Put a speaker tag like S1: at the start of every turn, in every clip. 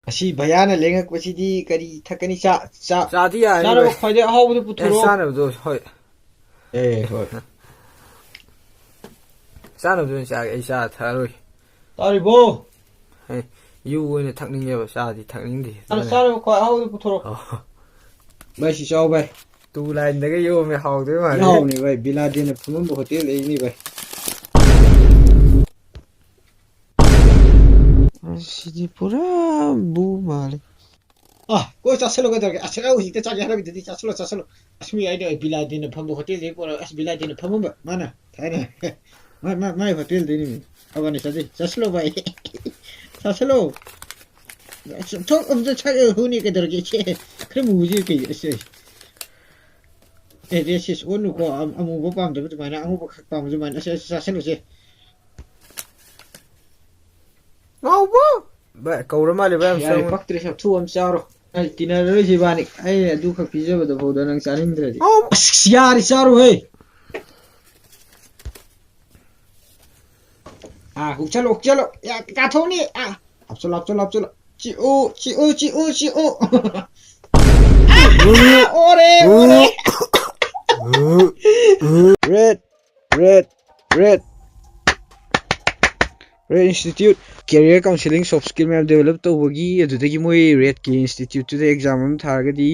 S1: ꯑꯁꯤ ꯚꯌꯥꯅ ꯂꯦꯡꯉꯛꯄꯁꯤꯗꯤ ꯀꯔꯤ ꯊꯛꯀꯅꯤ
S2: ꯆꯥꯗꯤ ꯌꯥꯔꯅꯤ
S1: ꯆꯥꯅꯕ ꯈ꯭ꯋꯥꯏꯗꯩ ꯑꯍꯥꯎꯕꯗꯨ ꯄꯨꯊꯣꯔꯛꯑꯣ
S2: ꯆꯥꯅꯕꯗꯣ ꯍꯣꯏ
S1: ꯍꯣꯏ
S2: ꯆꯥꯅꯕꯗꯣ ꯆꯥꯒꯦ ꯑꯩ ꯆꯥ ꯊꯛꯑꯔꯣꯏ
S1: ꯇꯥꯔꯤꯕꯣ
S2: ꯌꯨ ꯑꯣꯏꯅ ꯊꯛꯅꯤꯡꯉꯦꯕ ꯆꯥꯗꯤ ꯊꯛꯅꯤꯡꯗꯦ ꯑꯗꯨꯅ
S1: ꯆꯥꯅꯕ ꯈ꯭ꯋꯥꯏ ꯑꯍꯥꯎꯕꯗꯨ ꯄꯨꯊꯣꯔꯛꯑꯣ ꯚꯥꯏ ꯁꯤ ꯆꯥꯎ ꯚꯥꯏ
S2: ꯇꯨ ꯂꯥꯏꯟꯗꯒ ꯌꯣꯝꯃꯦ ꯍꯥꯎꯗꯣꯏ
S1: ꯊꯤ
S2: ꯃꯥꯜꯂꯦ
S1: ꯍꯥꯎꯕꯅꯤ ꯚꯥꯏ ꯕꯤꯂꯥꯗꯦꯅ ꯐꯝꯃꯝꯕ ꯍꯣꯇꯦꯜꯗꯒꯤꯅꯤ ꯚꯥꯏ
S2: ꯁꯤꯗꯤ ꯄꯨꯔꯥ ꯕꯨ ꯃꯥꯜꯂꯦ
S1: ꯀꯣꯏ ꯆꯥꯁꯤꯜꯂꯨ ꯀꯩꯗꯧꯔꯒꯦ ꯑꯁ ꯍꯧꯖꯤꯛꯇ ꯆꯥꯒꯦ ꯍꯥꯏꯔꯕꯗꯨꯗꯤ ꯆꯥꯁꯤꯜꯂꯨ ꯑꯁ ꯃꯤ ꯑꯩꯅ ꯕꯤꯂꯥꯗꯦꯅ ꯐꯝꯕ ꯍꯣꯇꯦꯜꯗꯒꯤ ꯄꯣꯔꯛ ꯑꯁ ꯕꯤꯂꯥꯗꯦꯅ ꯐꯝꯃꯝꯕ ꯃꯥꯅ ꯊꯥꯏꯅ ꯃꯥꯏ ꯍꯣꯇꯦꯜꯗꯩꯅꯤ ꯊꯕꯛꯅꯤ ꯆꯠꯁꯤꯜꯂꯨ ꯚꯥꯏ ꯆꯥꯁꯤꯜꯂꯨ ꯊꯣꯛ ꯑꯝꯇ ꯍꯨꯅꯤ ꯀꯩꯗꯧꯔꯒꯦ ꯈꯔ ꯃꯨꯕꯁꯤ ꯀꯩ ꯔꯦꯁꯤꯁ ꯑꯣꯟꯅꯨꯀꯣ ꯑꯃꯨꯕ ꯄꯥꯝꯗꯕ ꯑꯗꯨꯃꯥꯏꯅ ꯑꯉꯧꯕ ꯈꯛ ꯄꯥꯝꯕ ꯑꯗꯨꯃꯥꯏꯅ ꯆꯥꯁꯤꯜꯂꯨꯁꯦ
S2: ꯚꯥꯏ ꯀꯧꯔ ꯃꯥꯜꯂꯦ ꯚꯥꯏ
S1: ꯌꯥꯔꯦ
S2: ꯑꯃ
S1: ꯄꯛꯇ꯭ꯔꯦ ꯁꯥꯊꯨ ꯑꯃ ꯆꯥꯔꯣ ꯑꯩ ꯇꯤꯟꯅꯔꯔꯣꯏꯁꯤ ꯏꯕꯥꯅꯤ ꯑꯩ ꯑꯗꯨ ꯈꯛ ꯄꯤꯖꯕꯗ ꯐꯥꯎꯗ ꯅꯪ ꯆꯥꯅꯤꯡꯗ꯭ꯔꯗꯤ ꯑꯁ ꯌꯥꯔꯦ ꯆꯥꯔꯣꯍꯦ ꯍꯨꯛꯆꯜꯂꯣ ꯀꯥꯊꯣꯛꯅꯤ ꯍꯥꯞꯆꯜꯂꯣ ꯆꯤꯛꯎ ꯑꯣꯔꯦ ꯔꯦꯠ ꯏꯟꯁꯇꯤꯇ꯭ꯌꯨꯠ ꯀꯦꯔꯤꯌꯔ ꯀꯥꯎꯟꯁꯤꯂꯤꯡ ꯁꯣꯐ ꯁ꯭ꯀꯤꯜ ꯃꯌꯥꯝ ꯗꯦꯕꯂꯞ ꯇꯧꯕꯒꯤ ꯑꯗꯨꯗꯒꯤ ꯃꯣꯏ ꯔꯦꯠꯀꯤ ꯏꯟꯁꯇꯤꯇ꯭ꯌꯨꯠꯇꯨꯗ ꯑꯦꯛꯖꯥꯝ ꯑꯃ ꯊꯥꯔꯒꯗꯤ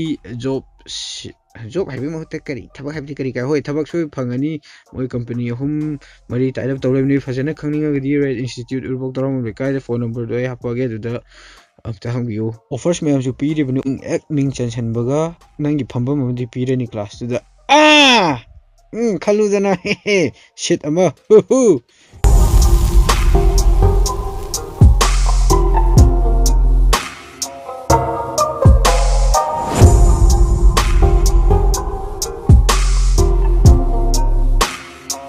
S1: ꯖꯣꯕ ꯍꯥꯏꯕꯒꯤ ꯃꯍꯨꯠꯇ ꯀꯔꯤ ꯊꯕꯛ ꯍꯥꯏꯕꯗꯤ ꯀꯔꯤ ꯍꯣꯏ ꯊꯕꯛ ꯁꯣꯏ ꯐꯪꯉꯅꯤ ꯃꯣꯏ ꯀꯝꯄꯅꯤ 3-4 ꯇꯥꯏꯠ ꯑꯞ ꯇꯧ ꯂꯩꯕꯅꯤ ꯐꯖꯅ ꯈꯪꯅꯤꯡꯉꯒꯗꯤ ꯔꯦꯠ ꯏꯟꯁꯇꯤꯇ꯭ꯌꯨꯠ ꯎꯔꯤꯄꯣꯛ ꯇꯔꯥꯃꯨꯛ ꯂꯩꯀꯥꯏꯗ ꯐꯣꯟ ꯅꯝꯕꯔꯗꯣ ꯑꯩ ꯍꯥꯞꯄꯛꯑꯒꯦ ꯑꯗꯨꯗ ꯑꯝꯇ ꯍꯪꯕꯤꯌꯨ ꯑꯣꯐꯔꯁ ꯃꯌꯥꯝꯁꯨ ꯄꯤꯔꯤꯕꯅꯤ ꯍꯦꯛ ꯃꯤꯡ ꯆꯟꯁꯟꯕꯒ ꯅꯪꯒꯤ ꯐꯝꯐꯝ ꯑꯃꯗꯤ ꯄꯤꯔꯅꯤ ꯀ꯭ꯂꯥꯁꯇꯨꯗ ꯈꯜꯂꯨꯗꯅ ꯁꯤꯠ ꯑꯃ